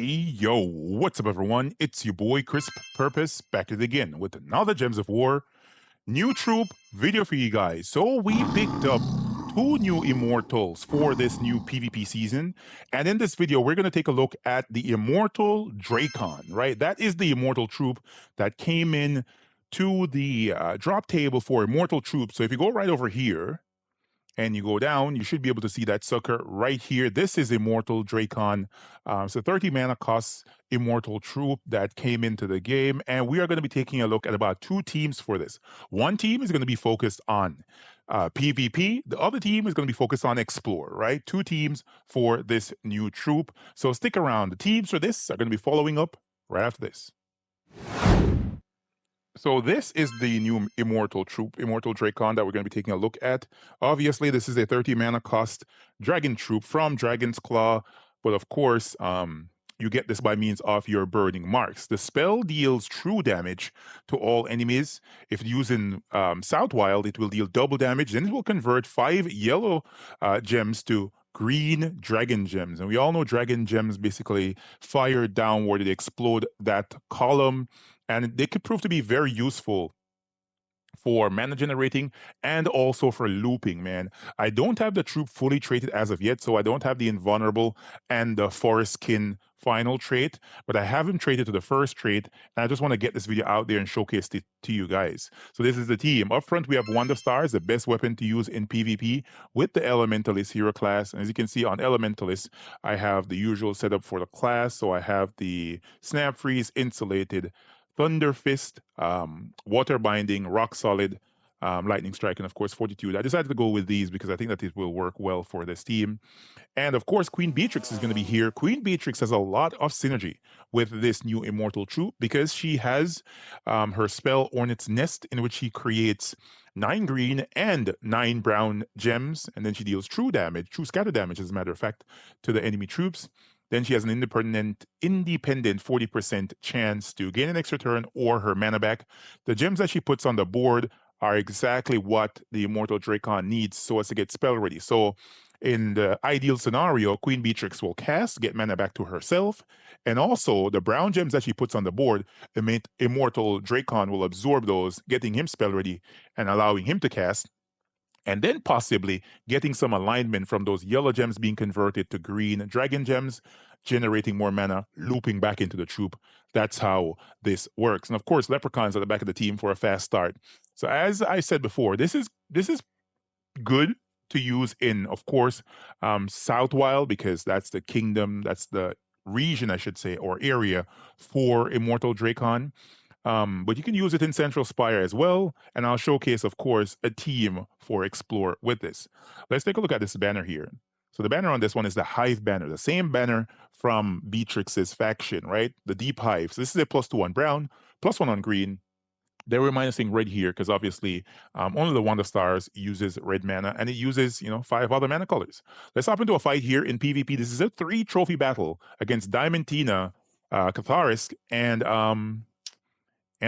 Yo, what's up, everyone? It's your boy CrispPurpose back at it again with another Gems of War new troop video for you guys. So we picked up two new Immortals for this new PvP season, and in this video, we're gonna take a look at the Immortal Dracon. Right, that is the Immortal troop that came in to the drop table for Immortal troops. So if you go right over here and you go down, you should be able to see that sucker right here. This is Immortal Dracon. So 30 mana costs Immortal troop that came into the game. And we are going to be taking a look at about two teams for this. One team is going to be focused on PvP. The other team is going to be focused on Explore, right? Two teams for this new troop. So stick around. The teams for this are going to be following up right after this. So this is the new Immortal troop, Immortal Dracon, that we're going to be taking a look at. Obviously, this is a 30 mana cost dragon troop from Dragon's Claw, but of course, you get this by means of your burning marks. The spell deals true damage to all enemies. If used in South Wild, it will deal double damage. Then it will convert 5 yellow gems to green dragon gems. And we all know dragon gems basically fire downward, they explode that column, and they could prove to be very useful for mana generating and also for looping, man. I don't have the troop fully traded as of yet, so I don't have the invulnerable and the forest skin final trait, but I have him traded to the first trait, and I just want to get this video out there and showcase it to you guys. So this is the team. Up front, we have Wonder Stars, the best weapon to use in PvP with the Elementalist hero class. And as you can see on Elementalist, I have the usual setup for the class. So I have the Snap Freeze, Insulated, Thunder Fist, Water Binding, Rock Solid, Lightning Strike, and of course Fortitude. I decided to go with these because I think that it will work well for this team. And of course, Queen Beatrix is going to be here. Queen Beatrix has a lot of synergy with this new Immortal troop because she has her spell Hornet's Nest, in which she creates 9 green and 9 brown gems, and then she deals true damage, true scatter damage, as a matter of fact, to the enemy troops. Then she has an independent 40% chance to gain an extra turn or her mana back. The gems that she puts on the board are exactly what the Immortal Dracon needs so as to get spell ready. So in the ideal scenario, Queen Beatrix will cast, get mana back to herself, and also the brown gems that she puts on the board, the Immortal Dracon will absorb those, getting him spell ready and allowing him to cast, and then possibly getting some alignment from those yellow gems being converted to green dragon gems, generating more mana, looping back into the troop. That's how this works. And of course, Leprechauns at the back of the team for a fast start. So as I said before, this is good to use in, of course, South Wild, because that's the kingdom, that's the region, I should say, or area for Immortal Dracon. But you can use it in Central Spire as well, and I'll showcase, of course, a team for Explore with this. Let's take a look at this banner here. So the banner on this one is the Hive banner, the same banner from Beatrix's faction, right? The Deep Hive. So this is a +2 on brown, +1 on green. They were minusing red here because obviously only the Wonder Stars uses red mana, and it uses 5 other mana colors. Let's hop into a fight here in PvP. This is a 3-trophy battle against Diamantina, Catharisk, and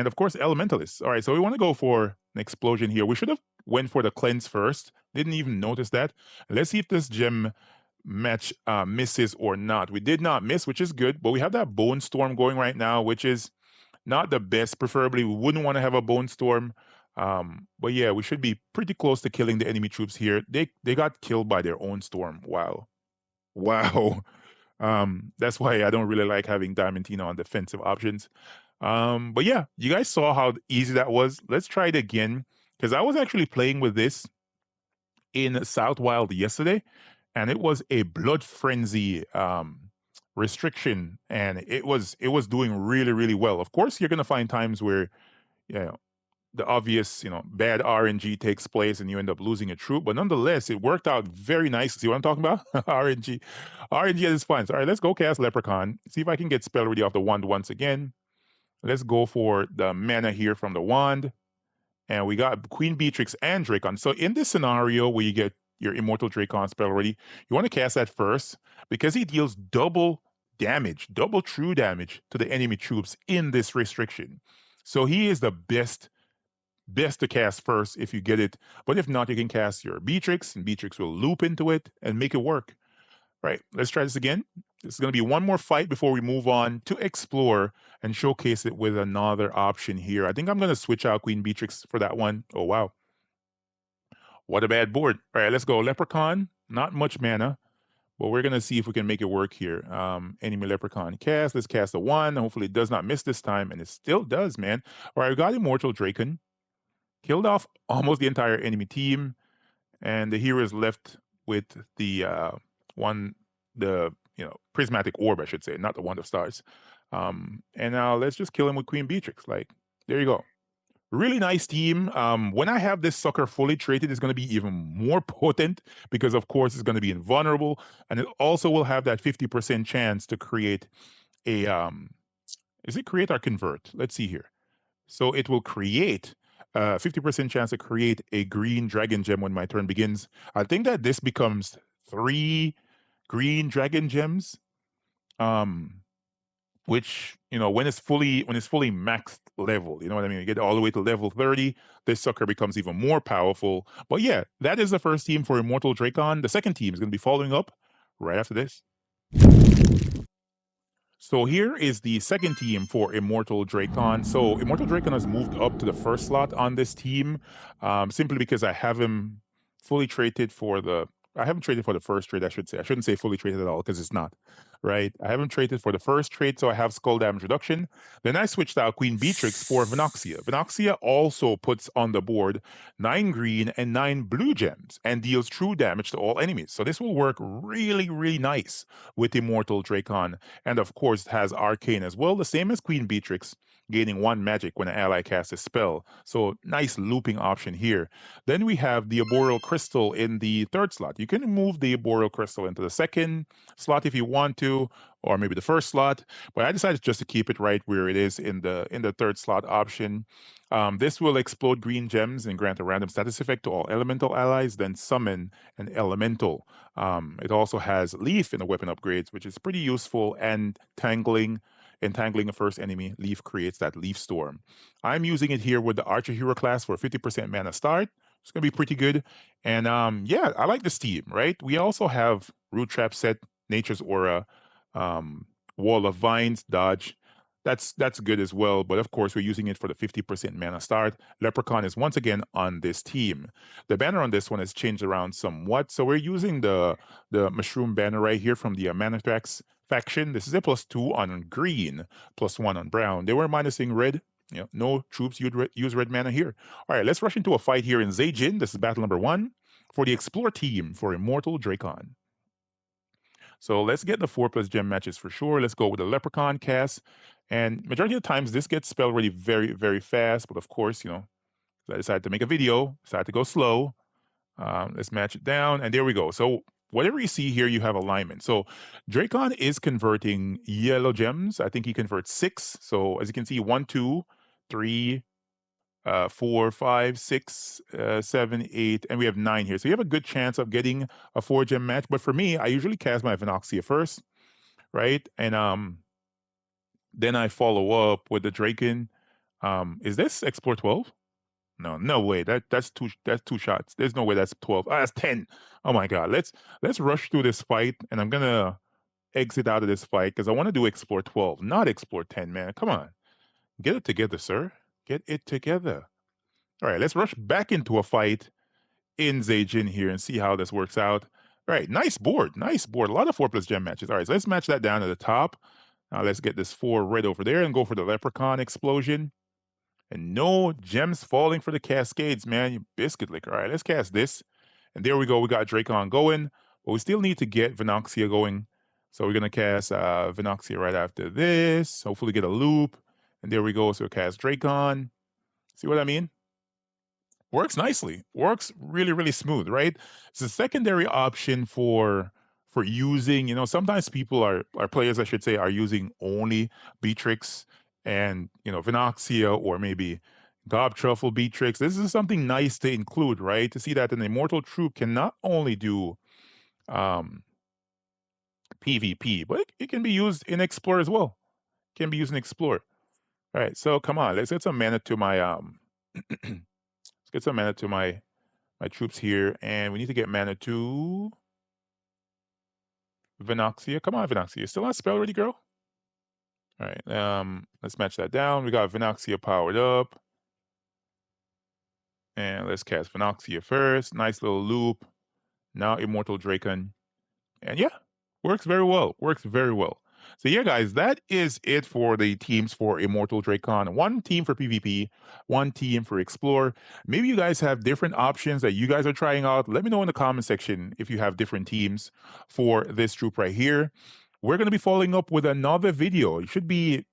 of course, Elementalists. All right, so we want to go for an explosion here. We should have went for the cleanse first. Didn't even notice that. Let's see if this gem match misses or not. We did not miss, which is good, but we have that Bone Storm going right now, which is not the best. Preferably, we wouldn't want to have a Bone Storm. But yeah, we should be pretty close to killing the enemy troops here. They got killed by their own storm. Wow. Wow. That's why I don't really like having Diamantina on defensive options. But yeah, you guys saw how easy that was. Let's try it again, because I was actually playing with this in South Wild yesterday, and it was a blood frenzy restriction, and it was doing really, really well. Of course, you're gonna find times where the obvious bad RNG takes place and you end up losing a troop, but nonetheless, it worked out very nicely. See what I'm talking about? RNG at its finest. All right, let's go cast Leprechaun. See if I can get spell ready off the wand once again. Let's go for the mana here from the wand. And we got Queen Beatrix and Dracon. So in this scenario where you get your Immortal Dracon spell ready, you want to cast that first because he deals double damage, double true damage to the enemy troops in this restriction. So he is the best to cast first if you get it. But if not, you can cast your Beatrix, and Beatrix will loop into it and make it work. All right, let's try this again. This is going to be one more fight before we move on to explore and showcase it with another option here. I think I'm going to switch out Queen Beatrix for that one. Oh, wow. What a bad board. All right, let's go. Leprechaun, not much mana, but we're going to see if we can make it work here. Enemy Leprechaun cast. Let's cast a 1. Hopefully it does not miss this time, and it still does, man. All right, we got Immortal Dracon. Killed off almost the entire enemy team, and the hero is left with the one, the prismatic orb, I should say, not the wand of stars. And now let's just kill him with Queen Beatrix. Like, there you go. Really nice team. When I have this sucker fully traded, it's going to be even more potent because, of course, it's going to be invulnerable, and it also will have that 50% chance to create a is it create or convert? Let's see here. So it will create 50% chance to create a green dragon gem when my turn begins. I think that this becomes 3 green dragon gems. Which, when it's fully maxed level, you know what I mean? You get all the way to level 30, this sucker becomes even more powerful. But yeah, that is the first team for Immortal Dracon. The second team is going to be following up right after this. So here is the second team for Immortal Dracon. So Immortal Dracon has moved up to the first slot on this team, simply because I have him fully traded for the. I haven't traded for the first trade, I should say. I shouldn't say fully traded at all because it's not, right? I haven't traded for the first trade, so I have Skull Damage Reduction. Then I switched out Queen Beatrix for Venoxia. Venoxia also puts on the board 9 green and 9 blue gems and deals true damage to all enemies. So this will work really, really nice with Immortal Dracon. And of course, it has Arcane as well, the same as Queen Beatrix, gaining 1 magic when an ally casts a spell. So nice looping option here. Then we have the Arboreal Crystal in the third slot. You can move the Arboreal Crystal into the second slot if you want to, or maybe the first slot. But I decided just to keep it right where it is in the third slot option. This will explode green gems and grant a random status effect to all elemental allies, then summon an elemental. It also has Leaf in the weapon upgrades, which is pretty useful, and entangling a first enemy. Leaf creates that Leaf Storm. I'm using it here with the Archer Hero class for 50% mana start. It's gonna be pretty good. And yeah, I like this team, right? We also have Root Trap set, Nature's Aura, Wall of Vines, Dodge. That's good as well. But of course, we're using it for the 50% mana start. Leprechaun is once again on this team. The banner on this one has changed around somewhat. So we're using the mushroom banner right here from the Manatrax faction. This is a +2 on green, +1 on brown. They were minusing red. No troops use red mana here. All right, let's rush into a fight here in Zejin. This is battle number 1 for the Explore team for Immortal Dracon. So let's get the 4+ gem matches for sure. Let's go with the Leprechaun cast. And majority of the times, this gets spelled really very, very fast. But of course, I decided to make a video, decided to go slow. Let's match it down. And there we go. So whatever you see here, you have alignment. So Dracon is converting yellow gems. I think he converts 6. So as you can see, 1, 2, 3, 4, 5, 6, 7, 8, and we have 9 here. So you have a good chance of getting a 4-gem match. But for me, I usually cast my Venoxia first, right? And then I follow up with the Dracon. Is this Explore 12? No, no way. That's two shots. There's no way that's 12. That's 10. Oh my god. Let's rush through this fight, and I'm gonna exit out of this fight because I want to do Explore 12, not Explore 10, man. Come on. Get it together, sir. Get it together. All right, let's rush back into a fight in Zejin here and see how this works out. All right, nice board. Nice board. A lot of 4+ gem matches. All right, so let's match that down at the top. Now let's get this 4 red over there and go for the Leprechaun explosion. And no gems falling for the Cascades, man. You biscuit licker. All right, let's cast this. And there we go. We got Dracon going. But we still need to get Venoxia going. So we're going to cast Venoxia right after this. Hopefully get a loop. And there we go. So we'll cast Dracon. See what I mean? Works nicely. Works really, really smooth, right? It's a secondary option for using. Sometimes people are players, I should say, are using only Beatrix and Venoxia, or maybe Gob Truffle Beatrix. This is something nice to include, right? To see that an Immortal Troop can not only do um PvP, but it can be used in Explore as well. Can be used in Explore. All right, so come on, let's get some mana to my let's get some mana to my troops here, and we need to get mana to Vinoxia. Come on, Vinoxia. Still not spell ready, girl? All right. Let's match that down. We got Vinoxia powered up. And let's cast Vinoxia first. Nice little loop. Now Immortal Dracon. And yeah, works very well. Works very well. So yeah, guys, that is it for the teams for Immortal Dracon. One team for PvP, one team for Explore. Maybe you guys have different options that you guys are trying out. Let me know in the comment section if you have different teams for this troop right here. We're going to be following up with another video. It should be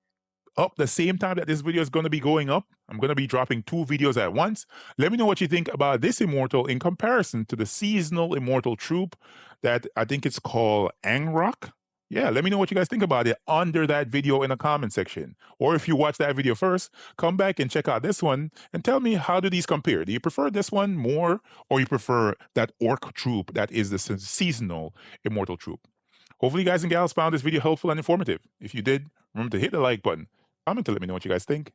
up the same time that this video is going to be going up. I'm going to be dropping 2 videos at once. Let me know what you think about this Immortal in comparison to the seasonal Immortal troop that I think it's called Angrock. Yeah, let me know what you guys think about it under that video in the comment section. Or if you watch that video first, come back and check out this one and tell me, how do these compare? Do you prefer this one more, or you prefer that Orc troop that is the seasonal Immortal troop? Hopefully you guys and gals found this video helpful and informative. If you did, remember to hit the like button, comment to let me know what you guys think,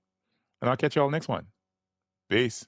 and I'll catch y'all next one. Peace.